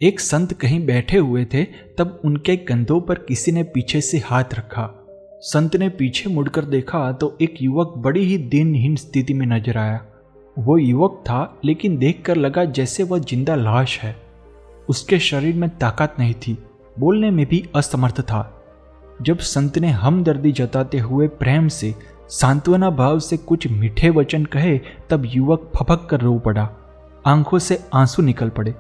एक संत कहीं बैठे हुए थे, तब उनके कंधों पर किसी ने पीछे से हाथ रखा। संत ने पीछे मुड़कर देखा तो एक युवक बड़ी ही दीनहीन स्थिति में नजर आया। वो युवक था, लेकिन देखकर लगा जैसे वह जिंदा लाश है। उसके शरीर में ताकत नहीं थी, बोलने में भी असमर्थ था। जब संत ने हमदर्दी जताते हुए प्रेम से, सांत्वना भाव से कुछ मीठे वचन कहे, तब युवक फपक कर रो पड़ा। आंखों से आंसू निकल पड़े।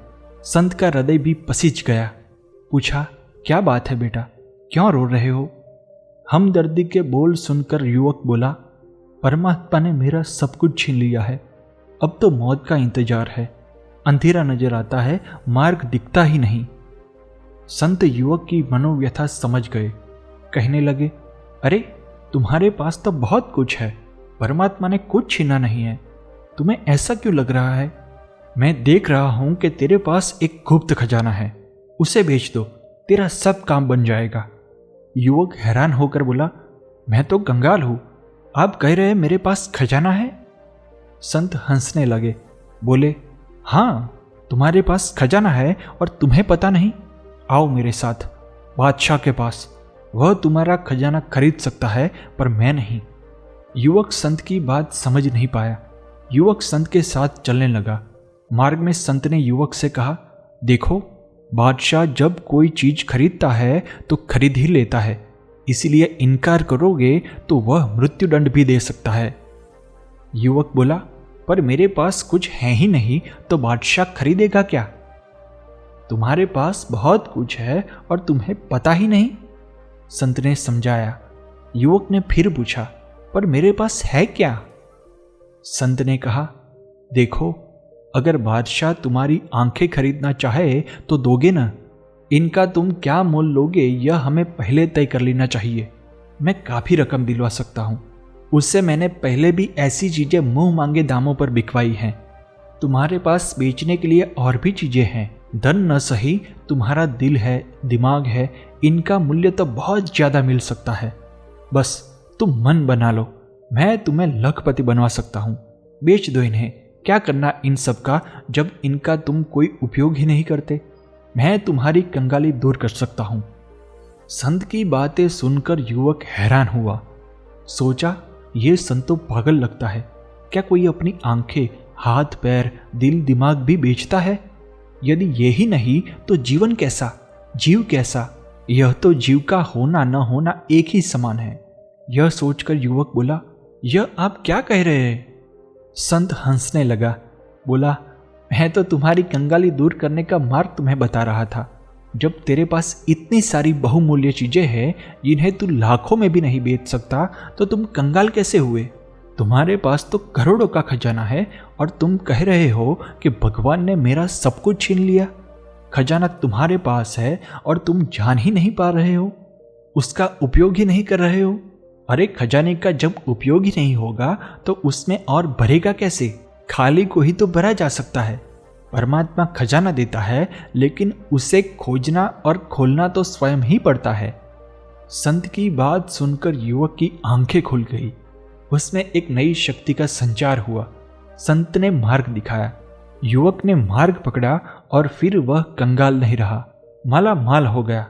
संत का हृदय भी पसीज गया। पूछा, क्या बात है बेटा, क्यों रो रहे हो? हमदर्दी के बोल सुनकर युवक बोला, परमात्मा ने मेरा सब कुछ छीन लिया है। अब तो मौत का इंतजार है। अंधेरा नजर आता है, मार्ग दिखता ही नहीं। संत युवक की मनोव्यथा समझ गए। कहने लगे, अरे तुम्हारे पास तो बहुत कुछ है, परमात्मा ने कुछ छीना नहीं है। तुम्हें ऐसा क्यों लग रहा है? मैं देख रहा हूं कि तेरे पास एक गुप्त खजाना है, उसे बेच दो, तेरा सब काम बन जाएगा। युवक हैरान होकर बोला, मैं तो कंगाल हूं, आप कह रहे हैं मेरे पास खजाना है? संत हंसने लगे, बोले, हाँ तुम्हारे पास खजाना है और तुम्हें पता नहीं। आओ मेरे साथ बादशाह के पास, वह तुम्हारा खजाना खरीद सकता है, पर मैं नहीं। युवक संत की बात समझ नहीं पाया। युवक संत के साथ चलने लगा। मार्ग में संत ने युवक से कहा, देखो बादशाह जब कोई चीज खरीदता है तो खरीद ही लेता है, इसलिए इनकार करोगे तो वह मृत्युदंड भी दे सकता है। युवक बोला, पर मेरे पास कुछ है ही नहीं तो बादशाह खरीदेगा क्या? तुम्हारे पास बहुत कुछ है और तुम्हें पता ही नहीं, संत ने समझाया। युवक ने फिर पूछा, पर मेरे पास है क्या? संत ने कहा, देखो अगर बादशाह तुम्हारी आंखें खरीदना चाहे तो दोगे ना? इनका तुम क्या मोल लोगे यह हमें पहले तय कर लेना चाहिए। मैं काफी रकम दिलवा सकता हूं, उससे मैंने पहले भी ऐसी चीजें मुंह मांगे दामों पर बिकवाई हैं। तुम्हारे पास बेचने के लिए और भी चीजें हैं, धन न सही, तुम्हारा दिल है, दिमाग है, इनका मूल्य तो बहुत ज्यादा मिल सकता है। बस तुम मन बना लो, मैं तुम्हें लखपति बनवा सकता हूं। बेच दो इन्हें, क्या करना इन सब का जब इनका तुम कोई उपयोग ही नहीं करते। मैं तुम्हारी कंगाली दूर कर सकता हूं। संत की बातें सुनकर युवक हैरान हुआ। सोचा, ये संत तो पागल लगता है। क्या कोई अपनी आंखें, हाथ पैर, दिल दिमाग भी बेचता है? यदि यही नहीं तो जीवन कैसा, जीव कैसा? यह तो जीव का होना न होना एक ही समान है। यह सोचकर युवक बोला, यह आप क्या कह रहे हैं? संत हंसने लगा, बोला, मैं तो तुम्हारी कंगाली दूर करने का मार्ग तुम्हें बता रहा था। जब तेरे पास इतनी सारी बहुमूल्य चीजें हैं जिन्हें तू लाखों में भी नहीं बेच सकता, तो तुम कंगाल कैसे हुए? तुम्हारे पास तो करोड़ों का खजाना है और तुम कह रहे हो कि भगवान ने मेरा सब कुछ छीन लिया। खजाना तुम्हारे पास है और तुम जान ही नहीं पा रहे हो, उसका उपयोग ही नहीं कर रहे हो। अरे खजाने का जब उपयोग ही नहीं होगा तो उसमें और भरेगा कैसे? खाली को ही तो भरा जा सकता है। परमात्मा खजाना देता है, लेकिन उसे खोजना और खोलना तो स्वयं ही पड़ता है। संत की बात सुनकर युवक की आंखें खुल गई। उसमें एक नई शक्ति का संचार हुआ। संत ने मार्ग दिखाया। युवक ने मार्ग पकड़ा और फिर वह कंगाल नहीं रहा, माला माल हो गया।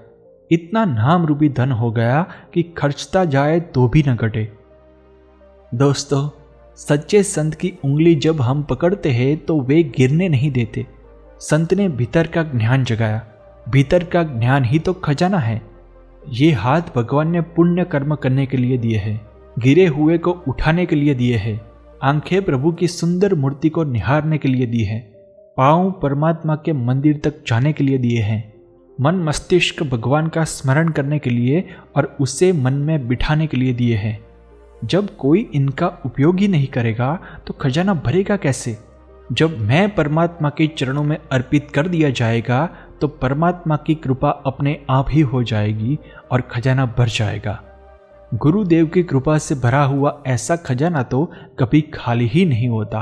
इतना नाम रूपी धन हो गया कि खर्चता जाए तो भी न घटे। दोस्तों, सच्चे संत की उंगली जब हम पकड़ते हैं तो वे गिरने नहीं देते। संत ने भीतर का ज्ञान जगाया। भीतर का ज्ञान ही तो खजाना है। ये हाथ भगवान ने पुण्य कर्म करने के लिए दिए हैं, गिरे हुए को उठाने के लिए दिए हैं, आंखें प्रभु की सुंदर मूर्ति को निहारने के लिए दी है, पांव परमात्मा के मंदिर तक जाने के लिए दिए हैं, मन मस्तिष्क भगवान का स्मरण करने के लिए और उसे मन में बिठाने के लिए दिए हैं। जब कोई इनका उपयोग ही नहीं करेगा तो खजाना भरेगा कैसे? जब मैं परमात्मा के चरणों में अर्पित कर दिया जाएगा तो परमात्मा की कृपा अपने आप ही हो जाएगी और खजाना भर जाएगा। गुरुदेव की कृपा से भरा हुआ ऐसा खजाना तो कभी खाली ही नहीं होता।